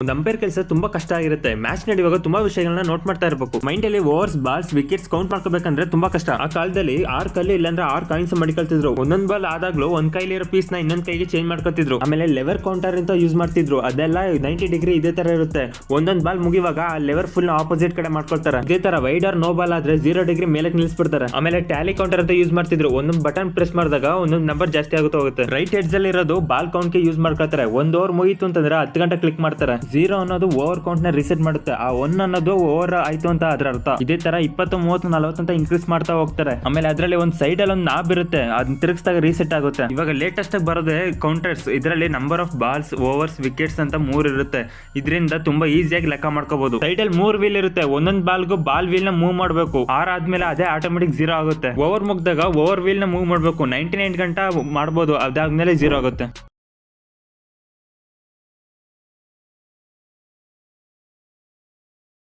ಒಂದು ಅಂಪೈರ್ ಕೆಲಸ ತುಂಬಾ ಕಷ್ಟ ಆಗಿರುತ್ತೆ. ಮ್ಯಾಚ್ ನಡೆಯುವಾಗ ತುಂಬಾ ವಿಷಯಗಳನ್ನ ನೋಟ್ ಮಾಡ್ತಾ ಇರಬೇಕು. ಮೈಂಡ್ ಅಲ್ಲಿ ಓವರ್ಸ್, ಬಾಲ್ಸ್, ವಿಕೆಟ್ಸ್ ಕೌಂಟ್ ಮಾಡ್ಕೋಬೇಕಂದ್ರೆ ತುಂಬಾ ಕಷ್ಟ. ಆ ಕಾಲದಲ್ಲಿ 6 ಕಲ್ಲು ಇಲ್ಲಾಂದ್ರೆ 6 ಕಾಯಿನ್ಸ್ ಮಾಡಿಕೊಳ್ತಿದ್ರು. ಒಂದೊಂದ್ ಬಾಲ್ ಆದಾಗ್ಲೂ ಒಂದ್ ಕೈಲಿರೋ ಪೀಸ್ ನ ಇನ್ನೊಂದ್ ಕೈಗೆ ಚೇಂಜ್ ಮಾಡ್ಕೊತಿದ್ರು. ಆಮೇಲೆ ಲೆವರ್ ಕೌಂಟರ್ ಅಂತ ಯೂಸ್ ಮಾಡ್ತಿದ್ರು. ಅದೆಲ್ಲ 90 ಡಿಗ್ರಿ ಇದೇ ತರ ಇರುತ್ತೆ. ಒಂದೊಂದ್ ಬಾಲ್ ಮುಗಿವಾಗ ಆ ಲೆವರ್ ಫುಲ್ ಆಪೋಸಿಟ್ ಕಡೆ ಮಾಡ್ಕೊಳ್ತಾರೆ. ಇದೇ ತರ ವೈಡ್ ಆರ್ ನೋ ಬಾಲ್ ಆದ್ರೆ 0 ಡಿಗ್ರಿ ಮೇಲೆ ನಿಲ್ಲಿಸ್ಬಿಡ್ತಾರೆ. ಆಮೇಲೆ ಟ್ಯಾಲಿ ಕೌಂಟರ್ ಅಂತ ಯೂಸ್ ಮಾಡ್ತಿದ್ರು. ಒಂದೊಂದು ಬಟನ್ ಪ್ರೆಸ್ ಮಾಡಿದಾಗ ಒಂದೊಂದು ನಂಬರ್ ಜಾಸ್ತಿ ಆಗುತ್ತಾ ಹೋಗುತ್ತೆ. ರೈಟ್ ಎಡ್ಜ್ ಅಲ್ಲಿ ಇರೋದು ಬಾಲ್ ಕೌಂಟ್ ಗೆ ಯೂಸ್ ಮಾಡ್ಕೊಳ್ತಾರೆ. 1 ಓವರ್ ಮುಗಿತು ಅಂತಂದ್ರೆ 10 ಗಂಟೆ ಕ್ಲಿಕ್ ಮಾಡ್ತಾರೆ. 0 ಅನ್ನೋದು ಓವರ್ ಕೌಂಟ್ ನ ರಿಸೆಟ್ ಮಾಡುತ್ತೆ. ಆ 1 ಅನ್ನೋದು ಓವರ್ ಆಯ್ತು ಅಂತ ಅದರ ಅರ್ಥ. ಇದೇ ತರ 20, 30, 40 ಅಂತ ಇನ್ಕ್ರೀಸ್ ಮಾಡ್ತಾ ಹೋಗ್ತಾರೆ. ಆಮೇಲೆ ಅದರಲ್ಲಿ ಒಂದು ಸೈಡ್ ಅಲ್ಲಿ ಒಂದು ನಾಬ್ ಇರುತ್ತೆ, ಅದನ್ನ ತಿರುಗಿಸಿದಾಗ ರೀಸೆಟ್ ಆಗುತ್ತೆ. ಇವಾಗ ಲೇಟೆಸ್ಟ್ ಆಗಿ ಬರೋದೇ ಕೌಂಟರ್ಸ್. ಇದರಲ್ಲಿ number of balls, overs, wickets ಅಂತ 3 ಇರುತ್ತೆ. ಇದರಿಂದ ತುಂಬಾ ಈಸಿಯಾಗಿ ಲೆಕ್ಕ ಮಾಡ್ಕೋಬಹುದು. ಸೈಡ್ ಅಲ್ಲಿ 3 ವೀಲ್ ಇರುತ್ತೆ. ಒಂದೊಂದು ಬಾಲ್ಗೂ ಬಾಲ್ ವೀಲ್ ನ ಮೂವ್ ಮಾಡಬೇಕು. 6 ಆದ್ಮೇಲೆ ಅದೇ ಆಟೋಮೆಟಿಕ್ 0 ಆಗುತ್ತೆ. ಓವರ್ ಮುಗ್ದಾಗ ಓವರ್ ವೀಲ್ ನ ಮೂವ್ ಮಾಡಬೇಕು. 99 ಗಂಟೆ ಮಾಡಬಹುದು, ಅದಾದ್ಮೇಲೆ 0 ಆಗುತ್ತೆ.